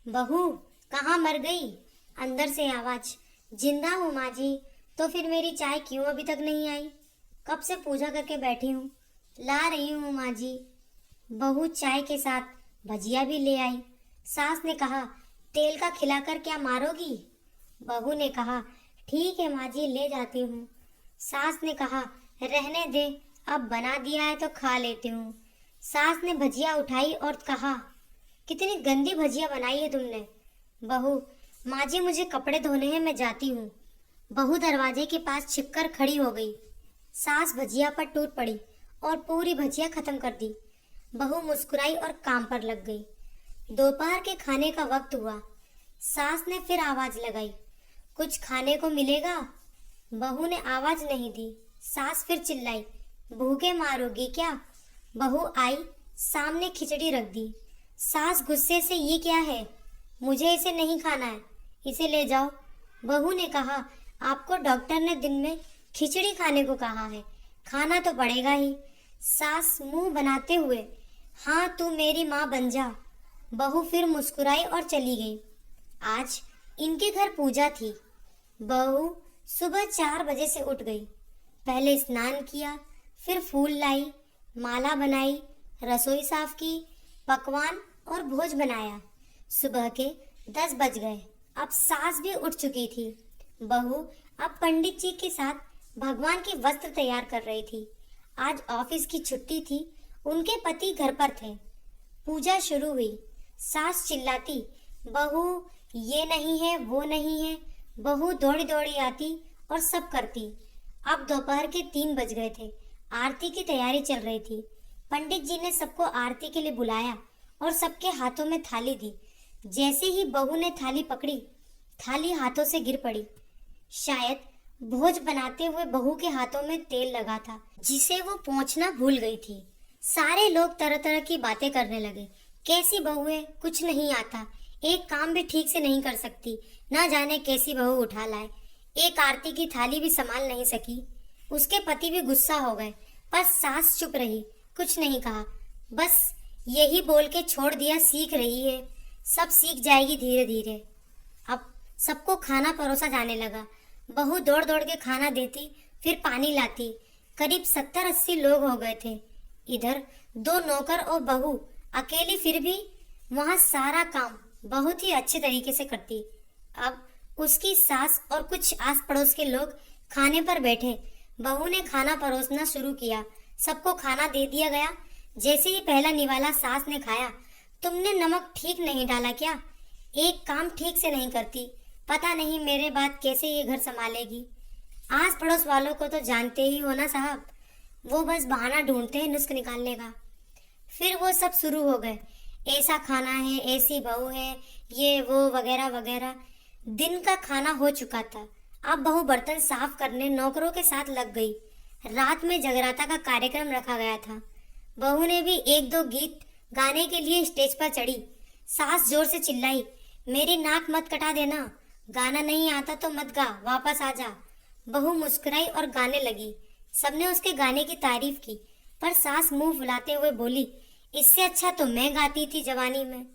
बहू, कहाँ मर गई? अंदर से आवाज। जिंदा हूँ माँ जी। तो फिर मेरी चाय क्यों अभी तक नहीं आई? कब से पूजा करके बैठी हूँ, ला रही हूँ माँ जी। बहू चाय के साथ भजिया भी ले आई। सास ने कहा, तेल का खिलाकर क्या मारोगी? बहू ने कहा, ठीक है माँ जी, ले जाती हूँ। सास ने कहा, रहने दे, अब बना दिया है तो खा लेती हूँ। सास ने भजिया उठाई और कहा, कितनी गंदी भजिया बनाई है तुमने। बहू, माँ जी मुझे कपड़े धोने हैं, मैं जाती हूँ। बहू दरवाजे के पास छिपकर खड़ी हो गई। सास भजिया पर टूट पड़ी और पूरी भजिया खत्म कर दी। बहू मुस्कुराई और काम पर लग गई। दोपहर के खाने का वक्त हुआ। सास ने फिर आवाज लगाई, कुछ खाने को मिलेगा? बहू ने आवाज नहीं दी। सास फिर चिल्लाई, भूखे मारोगी क्या? बहू आई, सामने खिचड़ी रख दी। सास गुस्से से, ये क्या है? मुझे इसे नहीं खाना है, इसे ले जाओ। बहू ने कहा, आपको डॉक्टर ने दिन में खिचड़ी खाने को कहा है, खाना तो पड़ेगा ही। सास मुंह बनाते हुए, हाँ तू मेरी माँ बन जा। बहू फिर मुस्कुराई और चली गई। आज इनके घर पूजा थी। बहू सुबह 4 बजे से उठ गई। पहले स्नान किया, फिर फूल लाई, माला बनाई, रसोई साफ की, पकवान और भोज बनाया। सुबह के 10 बज गए। अब सास भी उठ चुकी थी। बहू अब पंडित जी के साथ भगवान के वस्त्र तैयार कर रही थी। आज ऑफिस की छुट्टी थी, उनके पति घर पर थे। पूजा शुरू हुई। सास चिल्लाती, बहू ये नहीं है, वो नहीं है। बहू दौड़ी दौड़ी आती और सब करती। अब दोपहर के 3 बज गए थे। आरती की तैयारी चल रही थी। पंडित जी ने सबको आरती के लिए बुलाया और सबके हाथों में थाली दी। जैसे ही बहू ने थाली पकड़ी, थाली हाथों से गिर पड़ी। शायद भोज बनाते हुए बहू के हाथों में तेल लगा था, जिसे वो पोंछना भूल गई थी। सारे लोग तरह तरह की बातें करने लगे। कैसी बहू है, कुछ नहीं आता, एक काम भी ठीक से नहीं कर सकती, ना जाने कैसी बहू उठा लाए। एक आरती की थाली भी संभाल नहीं सकी। उसके पति भी गुस्सा हो गए, पर सास चुप रही, कुछ नहीं कहा। बस यही बोल के छोड़ दिया, सीख रही है, सब सीख जाएगी धीरे धीरे। अब सबको खाना परोसा जाने लगा। बहू दौड़ दौड़ के खाना देती, फिर पानी लाती। करीब 70-80 लोग हो गए थे। इधर 2 नौकर और बहू अकेली, फिर भी वहाँ सारा काम बहुत ही अच्छे तरीके से करती। अब उसकी सास और कुछ आस पड़ोस के लोग खाने पर बैठे। बहू ने खाना परोसना शुरू किया। सबको खाना दे दिया गया। जैसे ही पहला निवाला सास ने खाया, तुमने नमक ठीक नहीं डाला क्या? एक काम ठीक से नहीं करती, पता नहीं मेरे बाद कैसे ये घर संभालेगी। आस पड़ोस वालों को तो जानते ही हो ना साहब, वो बस बहाना ढूंढते हैं नुस्ख निकालने का। फिर वो सब शुरू हो गए, ऐसा खाना है, ऐसी बहू है, ये वो वगैरह वगैरह। दिन का खाना हो चुका था। अब बहू बर्तन साफ करने नौकरों के साथ लग गई। रात में जगराता का कार्यक्रम रखा गया था। बहू ने भी 1-2 गीत गाने के लिए स्टेज पर चढ़ी। सास जोर से चिल्लाई, मेरी नाक मत कटा देना, गाना नहीं आता तो मत गा, वापस आ जा। बहू मुस्कुराई और गाने लगी। सबने उसके गाने की तारीफ की, पर सास मुंह फुलाते हुए बोली, इससे अच्छा तो मैं गाती थी जवानी में,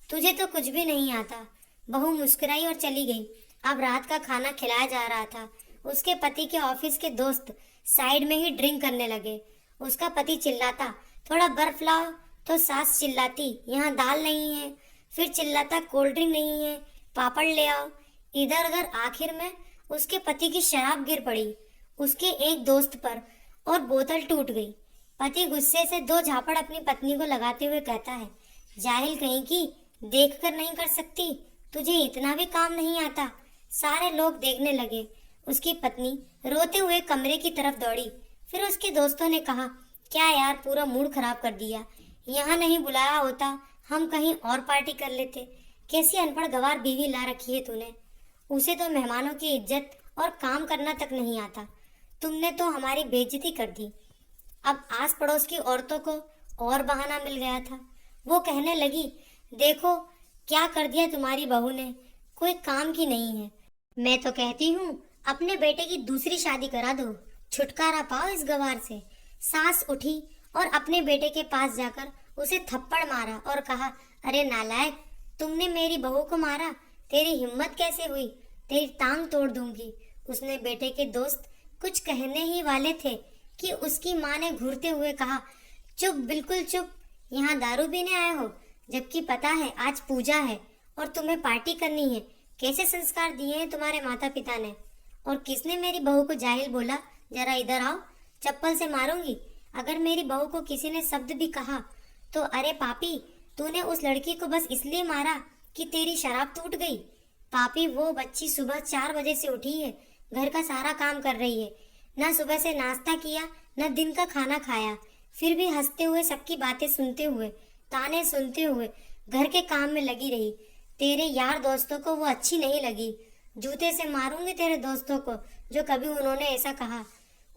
तुझे तो कुछ भी नहीं आता। बहू मुस्कुराई और चली गई। अब रात का खाना खिलाया जा रहा था। उसके पति के ऑफिस के दोस्त साइड में ही ड्रिंक करने लगे। उसका पति चिल्लाता, थोड़ा बर्फ लाओ, तो सास चिल्लाती, यहाँ दाल नहीं है। फिर चिल्लाता, कोल्ड ड्रिंक नहीं है, पापड़ ले आओ। इधर उधर आखिर में उसके पति की शराब गिर पड़ी उसके एक दोस्त पर और बोतल टूट गई। पति गुस्से से 2 झापड़ अपनी पत्नी को लगाते हुए कहता है, जाहिल कहीं की, देख कर नहीं कर सकती, तुझे इतना भी काम नहीं आता। सारे लोग देखने लगे। उसकी पत्नी रोते हुए कमरे की तरफ दौड़ी। फिर उसके दोस्तों ने कहा, क्या यार, पूरा मूड खराब कर दिया, यहाँ नहीं बुलाया होता, हम कहीं और पार्टी कर लेते। कैसी अनपढ़ गंवार बीवी ला रखी है तूने, उसे तो मेहमानों की इज्जत और काम करना तक नहीं आता। तुमने तो हमारी बेइज्जती कर दी। अब आस पड़ोस की औरतों को और बहाना मिल गया था। वो कहने लगी, देखो क्या कर दिया तुम्हारी बहू ने, कोई काम की नहीं है। मैं तो कहती हूँ अपने बेटे की दूसरी शादी करा दो, छुटकारा पाओ इस गंवार से। सास उठी और अपने बेटे के पास जाकर उसे थप्पड़ मारा और कहा, अरे नालायक, तुमने मेरी बहू को मारा, तेरी हिम्मत कैसे हुई, तेरी टांग तोड़ दूंगी। उसने बेटे के दोस्त कुछ कहने ही वाले थे कि उसकी माँ ने घूरते हुए कहा, चुप, बिल्कुल चुप, यहाँ दारू पीने आए हो, जबकि पता है आज पूजा है और तुम्हें पार्टी करनी है। कैसे संस्कार दिए हैं तुम्हारे माता पिता ने। और किसने मेरी बहू को जाहिल बोला, जरा इधर आओ, चप्पल से मारूंगी। अगर मेरी बहू को किसी ने शब्द भी कहा तो अरे पापी, तूने उस लड़की को बस इसलिए मारा कि तेरी शराब टूट गई। पापी, वो बच्ची सुबह 4 बजे से उठी है, घर का सारा काम कर रही है, ना सुबह से नाश्ता किया न दिन का खाना खाया, फिर भी हंसते हुए सबकी बातें सुनते हुए, ताने सुनते हुए घर के काम में लगी रही। तेरे यार दोस्तों को वो अच्छी नहीं लगी। जूते से मारूंगी तेरे दोस्तों को जो कभी उन्होंने ऐसा कहा।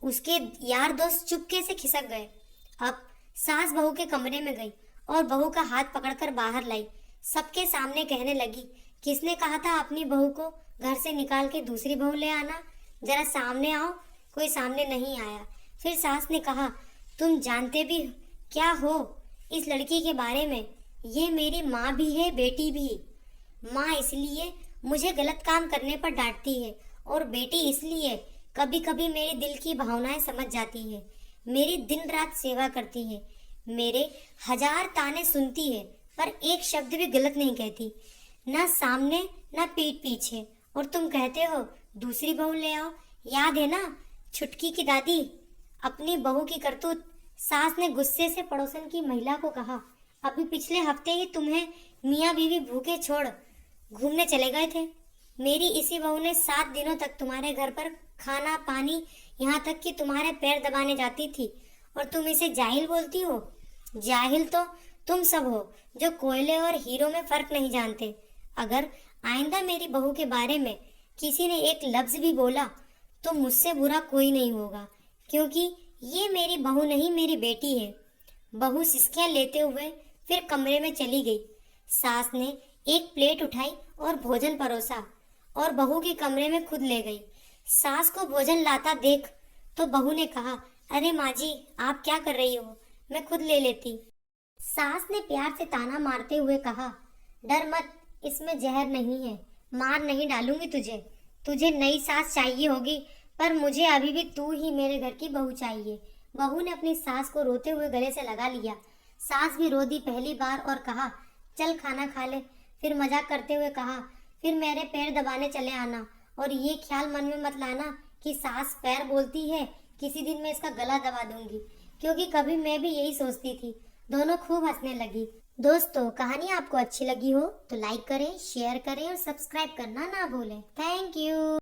उसके यार दोस्त चुपके से खिसक गए। अब सास बहू के कमरे में गई और बहू का हाथ पकड़कर बाहर लाई। सबके सामने कहने लगी, किसने कहा था अपनी बहू को घर से निकाल के दूसरी बहू ले आना, जरा सामने आओ। कोई सामने नहीं आया। फिर सास ने कहा, तुम जानते भी क्या हो इस लड़की के बारे में, ये मेरी माँ भी है, बेटी भी। माँ इसलिए मुझे गलत काम करने पर डांटती है और बेटी इसलिए कभी कभी मेरे दिल की भावनाएं समझ जाती है, मेरी दिन रात सेवा करती है, मेरे 1000 ताने सुनती है पर एक शब्द भी गलत नहीं कहती, ना सामने ना पीठ पीछे। और तुम कहते हो दूसरी बहू ले आओ। याद है ना छुटकी की दादी, अपनी बहू की करतूत। सास ने गुस्से से पड़ोसन की महिला को कहा, अभी पिछले हफ्ते ही तुम्हें मियाँ बीवी भूखे छोड़ घूमने चले गए थे। मेरी इसी बहू ने 7 दिनों तक तुम्हारे घर पर खाना पानी, यहाँ तक कि तुम्हारे पैर दबाने जाती थी और तुम इसे जाहिल बोलती हो। जाहिल तो तुम सब हो जो कोयले और हीरो में फर्क नहीं जानते। अगर आइंदा मेरी बहू के बारे में किसी ने एक लफ्ज भी बोला तो मुझसे बुरा कोई नहीं होगा, क्योंकि ये मेरी बहू नहीं, मेरी बेटी है। बहू सिसकियां लेते हुए फिर कमरे में चली गई। सास ने एक प्लेट उठाई और भोजन परोसा और बहू के कमरे में खुद ले गई। सास को भोजन लाता देख तो बहू ने कहा, अरे माँ जी, आप क्या कर रही हो, मैं खुद ले लेती। सास ने प्यार से ताना मारते हुए कहा, डर मत, इसमें जहर नहीं है, मार नहीं डालूंगी तुझे। तुझे नई सास चाहिए होगी पर मुझे अभी भी तू ही मेरे घर की बहू चाहिए। बहू ने अपनी सास को रोते हुए गले से लगा लिया। सास भी रो दी पहली बार और कहा, चल खाना खा ले। फिर मजाक करते हुए कहा, फिर मेरे पैर दबाने चले आना और ये ख्याल मन में मत लाना कि सास पैर बोलती है, किसी दिन मैं इसका गला दबा दूंगी, क्योंकि कभी मैं भी यही सोचती थी। दोनों खूब हंसने लगी। दोस्तों, कहानी आपको अच्छी लगी हो तो लाइक करें, शेयर करें और सब्सक्राइब करना ना भूलें। Thank you.